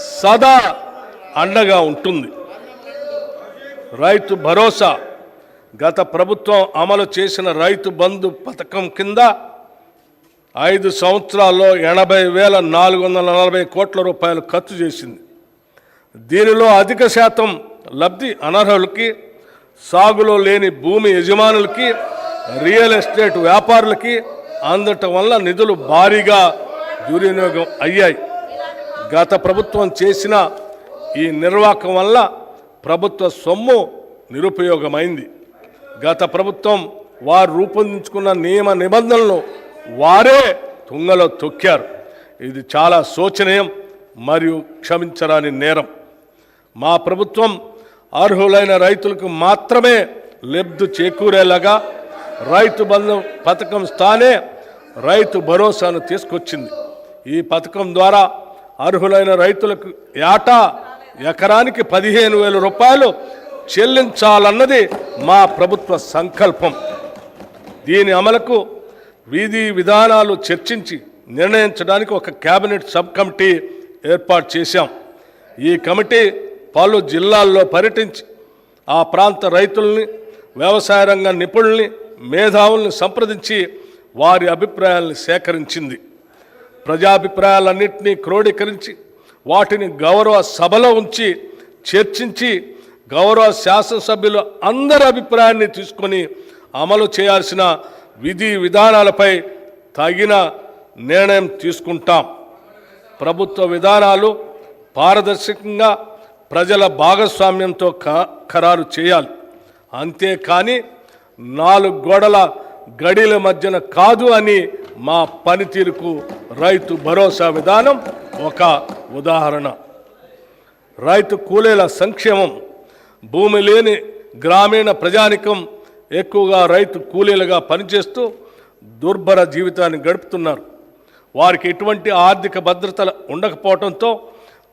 సదా అండగా ఉంటుంది. రైతు భరోసా గత ప్రభుత్వం అమలు చేసిన రైతు బంధు పథకం కింద 5 సంవత్సరాల్లో 80,440 కోట్ల రూపాయలు ఖర్చు చేసింది. దీనిలో అధిక శాతం లబ్ధి అనర్హులకి, సాగులో లేని భూమి యజమానులకి, రియల్ ఎస్టేట్ వ్యాపారులకి అందటం వల్ల నిధులు భారీగా దుర్వినియోగం అయ్యాయి. గత ప్రభుత్వం చేసిన ఈ నిర్వాహకం వల్ల ప్రభుత్వ సొమ్ము నిరుపయోగమైంది. గత ప్రభుత్వం వారు రూపొందించుకున్న నియమ నిబంధనలను వారే తుంగలో తొక్కారు. ఇది చాలా శోచనీయం మరియు క్షమించరాని నేరం. మా ప్రభుత్వం అర్హులైన రైతులకు మాత్రమే లబ్ధి చేకూరేలాగా రైతు బంధు పథకం స్థానే రైతు భరోసాను తీసుకొచ్చింది. ఈ పథకం ద్వారా అర్హులైన రైతులకు ఏటా ఎకరానికి 15,000 రూపాయలు చెల్లించాలన్నది మా ప్రభుత్వ సంకల్పం. దీని అమలుకు విధి విధానాలు చర్చించి నిర్ణయించడానికి ఒక కేబినెట్ సబ్ కమిటీ ఏర్పాటు చేశాం. ఈ కమిటీ పలు జిల్లాల్లో పర్యటించి ఆ ప్రాంత రైతుల్ని, వ్యవసాయ రంగ నిపుణుల్ని, మేధావుల్ని సంప్రదించి వారి అభిప్రాయాలను సేకరించింది. ప్రజాభిప్రాయాలన్నింటినీ క్రోడీకరించి వాటిని గౌరవ సభలో ఉంచి చర్చించి గౌరవ శాసనసభ్యుల అందరి అభిప్రాయాన్ని తీసుకొని అమలు చేయాల్సిన విధి విధానాలపై తగిన నిర్ణయం తీసుకుంటాం. ప్రభుత్వ విధానాలు పారదర్శకంగా ప్రజల భాగస్వామ్యంతో ఖరారు చేయాలి. అంతేకాని 4 గోడల గడిల మధ్యన కాదు అని మా పనితీరుకు రైతు భరోసా విధానం ఒక ఉదాహరణ. రైతు కూలీల సంక్షేమం. భూమి లేని గ్రామీణ ప్రజానికం ఎక్కువగా రైతు కూలీలుగా పనిచేస్తూ దుర్భర జీవితాన్ని గడుపుతున్నారు. వారికి ఎటువంటి ఆర్థిక భద్రత ఉండకపోవడంతో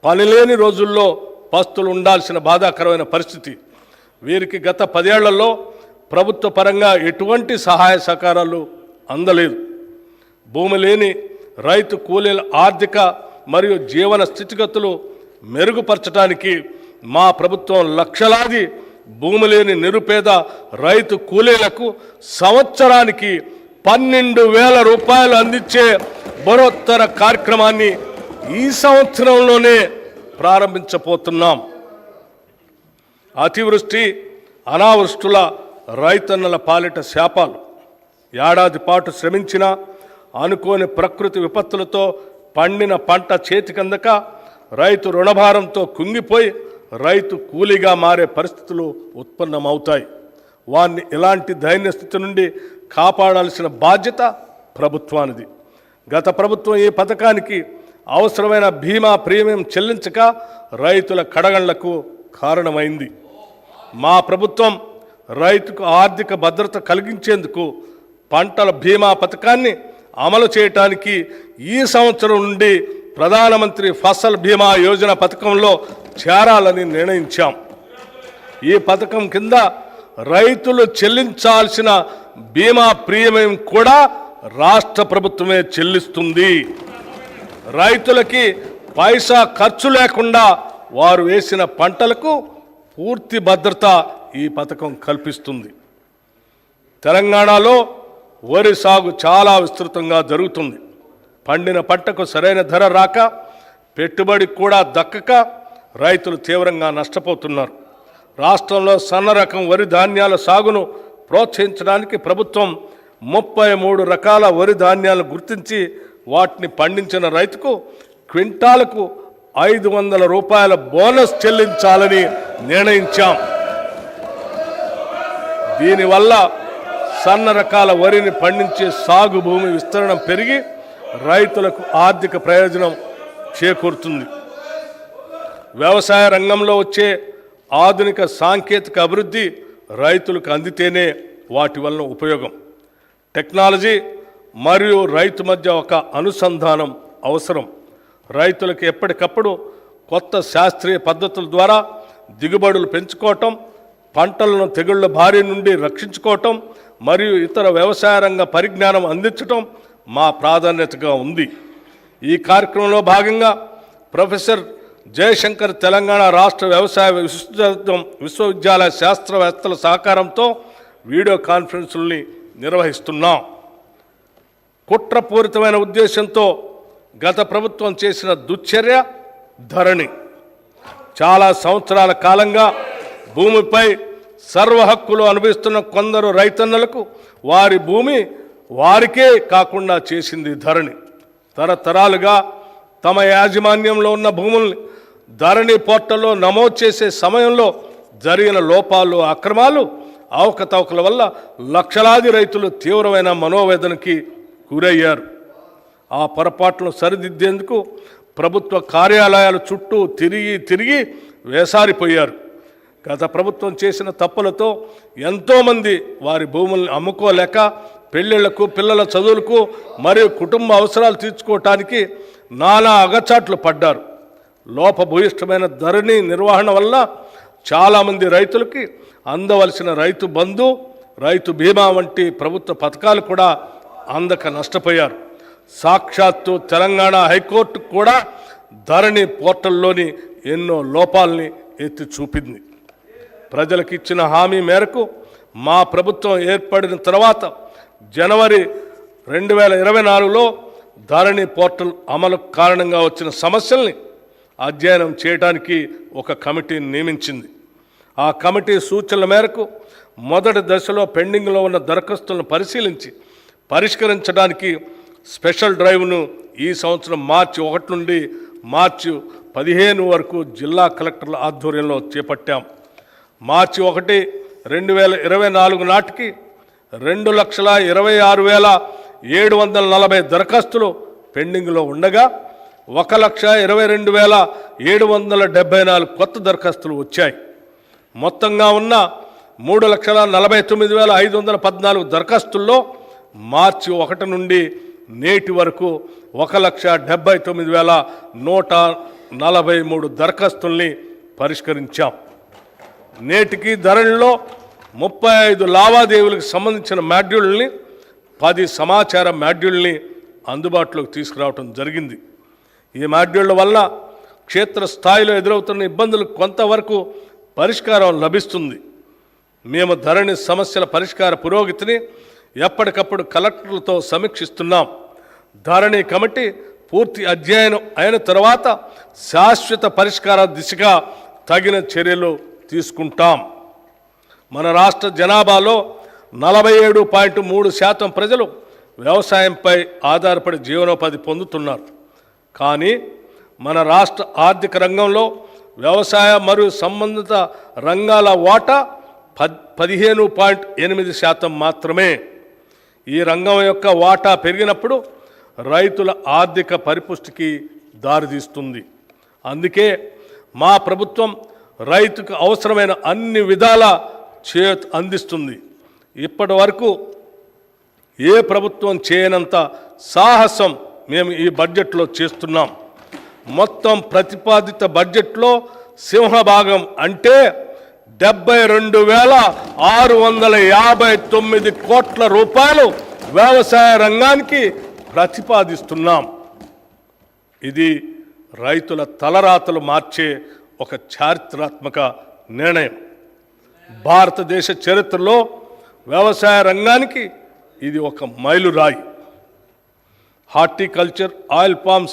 పనిలేని రోజుల్లో పస్తులు ఉండాల్సిన బాధాకరమైన పరిస్థితి. వీరికి గత 10 ఏళ్లలో ప్రభుత్వ పరంగా ఎటువంటి సహాయ సహకారాలు అందలేదు. భూమి లేని రైతు కూలీల ఆర్థిక మరియు జీవన స్థితిగతులు మెరుగుపరచడానికి మా ప్రభుత్వం లక్షలాది భూమి లేని నిరుపేద రైతు కూలీలకు సంవత్సరానికి 12,000 రూపాయలు అందించే బరోత్తర కార్యక్రమాన్ని ఈ సంవత్సరంలోనే ప్రారంభించబోతున్నాం. అతివృష్టి, అనావృష్టుల రైతన్నల పాలిట శాపాలు. ఏడాది పాటు శ్రమించిన అనుకోని ప్రకృతి విపత్తులతో పండిన పంట చేతికందక రైతు రుణభారంతో కుంగిపోయి రైతు కూలీగా మారే పరిస్థితులు ఉత్పన్నమవుతాయి. వారిని ఇలాంటి దైన్య స్థితి నుండి కాపాడాల్సిన బాధ్యత ప్రభుత్వానిది. గత ప్రభుత్వం ఈ పథకానికి అవసరమైన బీమా ప్రీమియం చెల్లించక రైతుల కడగండ్లకు కారణమైంది. మా ప్రభుత్వం రైతుకు ఆర్థిక భద్రత కలిగించేందుకు పంటల బీమా పథకాన్ని అమలు చేయటానికి ఈ సంవత్సరం నుండి ప్రధానమంత్రి ఫసల్ బీమా యోజన పథకంలో చేరాలని నిర్ణయించాం. ఈ పథకం కింద రైతులు చెల్లించాల్సిన బీమా ప్రీమియం కూడా రాష్ట్ర ప్రభుత్వమే చెల్లిస్తుంది. రైతులకి పైసా ఖర్చు లేకుండా వారు వేసిన పంటలకు పూర్తి భద్రత ఈ పథకం కల్పిస్తుంది. తెలంగాణలో వరి సాగు చాలా విస్తృతంగా జరుగుతుంది. పండిన పంటకు సరైన ధర రాక, పెట్టుబడి కూడా దక్కక రైతులు తీవ్రంగా నష్టపోతున్నారు. రాష్ట్రంలో సన్న రకం వరి ధాన్యాల సాగును ప్రోత్సహించడానికి ప్రభుత్వం 33 రకాల వరి ధాన్యాలను గుర్తించి వాటిని పండించిన రైతుకు క్వింటాలకు 500 రూపాయల బోనస్ చెల్లించాలని నిర్ణయించాం. దీనివల్ల సన్న రకాల వరిని పండించే సాగు భూమి విస్తరణ పెరిగి రైతులకు ఆర్థిక ప్రయోజనం చేకూరుతుంది. వ్యవసాయ రంగంలో వచ్చే ఆధునిక సాంకేతిక అభివృద్ధి రైతులకు అందితేనే వాటి వలన ఉపయోగం. టెక్నాలజీ మరియు రైతు మధ్య ఒక అనుసంధానం అవసరం. రైతులకు ఎప్పటికప్పుడు కొత్త శాస్త్రీయ పద్ధతుల ద్వారా దిగుబడులు పెంచుకోవటం, పంటలను తెగుళ్ల బారి నుండి రక్షించుకోవటం మరియు ఇతర వ్యవసాయ రంగ పరిజ్ఞానం అందించటం మా ప్రాధాన్యతగా ఉంది. ఈ కార్యక్రమంలో భాగంగా ప్రొఫెసర్ జయశంకర్ తెలంగాణ రాష్ట్ర వ్యవసాయ విశ్వవిద్యాలయ శాస్త్రవేత్తల సహకారంతో వీడియో కాన్ఫరెన్సుల్ని నిర్వహిస్తున్నాం. కుట్రపూరితమైన ఉద్దేశంతో గత ప్రభుత్వం చేసిన దుశ్చర్య ధరణి. చాలా సంవత్సరాల కాలంగా భూమిపై సర్వ హక్కులు అనుభవిస్తున్న కొందరు రైతన్నలకు వారి భూమి వారికే కాకుండా చేసింది ధరణి. తరతరాలుగా తమ యాజమాన్యంలో ఉన్న భూముల్ని ధరణి పోర్టల్లో నమోదు చేసే సమయంలో జరిగిన లోపాలు, అక్రమాలు, అవకతవకల వల్ల లక్షలాది రైతులు తీవ్రమైన మనోవేదనకి గురయ్యారు. ఆ పొరపాట్లను సరిదిద్దేందుకు ప్రభుత్వ కార్యాలయాల చుట్టూ తిరిగి వేసారిపోయారు. గత ప్రభుత్వం చేసిన తప్పులతో ఎంతోమంది వారి భూముల్ని అమ్ముకోలేక పెళ్ళిళ్లకు, పిల్లల చదువులకు మరియు కుటుంబ అవసరాలు తీర్చుకోవటానికి నానా అగచాట్లు పడ్డారు. లోపభూయిష్టమైన ధరణి నిర్వహణ వల్ల చాలామంది రైతులకి అందవలసిన రైతు బంధు, రైతు బీమా వంటి ప్రభుత్వ పథకాలు కూడా అందక నష్టపోయారు. సాక్షాత్తు తెలంగాణ హైకోర్టు కూడా ధరణి పోర్టల్లోని ఎన్నో లోపాలని ఎత్తి చూపింది. ప్రజలకు ఇచ్చిన హామీ మేరకు మా ప్రభుత్వం ఏర్పడిన తర్వాత జనవరి 2024లో ధరణి పోర్టల్ అమలు కారణంగా వచ్చిన సమస్యల్ని అధ్యయనం చేయడానికి ఒక కమిటీని నియమించింది. ఆ కమిటీ సూచనల మేరకు మొదటి దశలో పెండింగ్లో ఉన్న దరఖాస్తులను పరిశీలించి పరిష్కరించడానికి స్పెషల్ డ్రైవ్ను ఈ సంవత్సరం మార్చి 1 నుండి మార్చి 15 వరకు జిల్లా కలెక్టర్ల ఆధ్వర్యంలో చేపట్టాం. మార్చి 1, 2024 నాటికి 2,26,740 దరఖాస్తులు పెండింగ్లో ఉండగా 1,22,774 కొత్త దరఖాస్తులు వచ్చాయి. మొత్తంగా ఉన్న 3,49,514 దరఖాస్తుల్లో మార్చి 1 నుండి నేటి వరకు 1,79,143 దరఖాస్తుల్ని పరిష్కరించాం. నేటికి ధరణిలో 35 లావాదేవీలకు సంబంధించిన మాడ్యూల్ని, 10 సమాచార మాడ్యూల్ని అందుబాటులోకి తీసుకురావడం జరిగింది. ఈ మాడ్యూళ్ల వల్ల క్షేత్రస్థాయిలో ఎదురవుతున్న ఇబ్బందులకు కొంతవరకు పరిష్కారం లభిస్తుంది. మేము ధరణి సమస్యల పరిష్కార పురోగతిని ఎప్పటికప్పుడు కలెక్టర్లతో సమీక్షిస్తున్నాం. ధరణి కమిటీ పూర్తి అధ్యయనం అయిన తర్వాత శాశ్వత పరిష్కార దిశగా తగిన చర్యలు తీసుకుంటాం. మన రాష్ట్ర జనాభాలో 47.3% ప్రజలు వ్యవసాయంపై ఆధారపడి జీవనోపాధి పొందుతున్నారు. కానీ మన రాష్ట్ర ఆర్థిక రంగంలో వ్యవసాయ మరియు సంబంధిత రంగాల వాటా 15.8% మాత్రమే. ఈ రంగం యొక్క వాటా పెరిగినప్పుడు రైతుల ఆర్థిక పరిపుష్టికి దారితీస్తుంది. అందుకే మా ప్రభుత్వం రైతుకు అవసరమైన అన్ని విధాల చేయూత అందిస్తుంది. ఇప్పటి వరకు ఏ ప్రభుత్వం చేయనంత సాహసం మేము ఈ బడ్జెట్లో చేస్తున్నాం. మొత్తం ప్రతిపాదిత బడ్జెట్లో సింహభాగం అంటే 72,659 కోట్ల రూపాయలు వ్యవసాయ రంగానికి ప్రతిపాదిస్తున్నాం. ఇది రైతుల తలరాతలు మార్చే ఒక చారిత్రాత్మక నిర్ణయం. భారతదేశ చరిత్రలో వ్యవసాయ రంగానికి ఇది ఒక మైలురాయి. హార్టికల్చర్, ఆయిల్ పామ్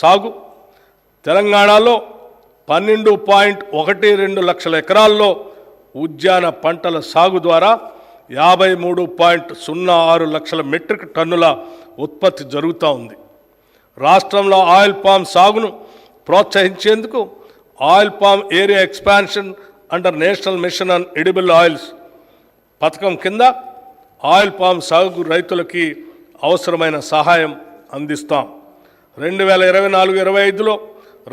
సాగు తెలంగాణలో 12.12 లక్షల ఎకరాల్లో, ఉద్యాన పంటల సాగు ద్వారా 53.06 లక్షల మెట్రిక్ టన్నుల ఉత్పత్తి జరుగుతూ ఉంది. రాష్ట్రంలో ఆయిల్ పామ్ సాగును ప్రోత్సహించేందుకు oil palm area expansion under national mission on edible oils పథకం కింద ఆయిల్ పామ్ సాగు రైతులకి అవసరమైన సహాయం అందిస్తాం. 2024-25లో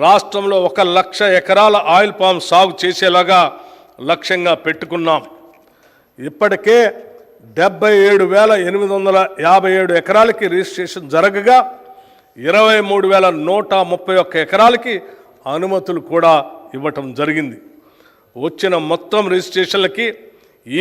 రాష్ట్రంలో 1 లక్ష ఎకరాల ఆయిల్ పామ్ సాగు చేసేలాగా లక్ష్యంగా పెట్టుకున్నాం. ఇప్పటికే 77,857 ఎకరాలకి రిజిస్ట్రేషన్ జరగగా 23,131 ఎకరాలకి అనుమతులు కూడా ఇవ్వటం జరిగింది. వచ్చిన మొత్తం రిజిస్ట్రేషన్లకి ఈ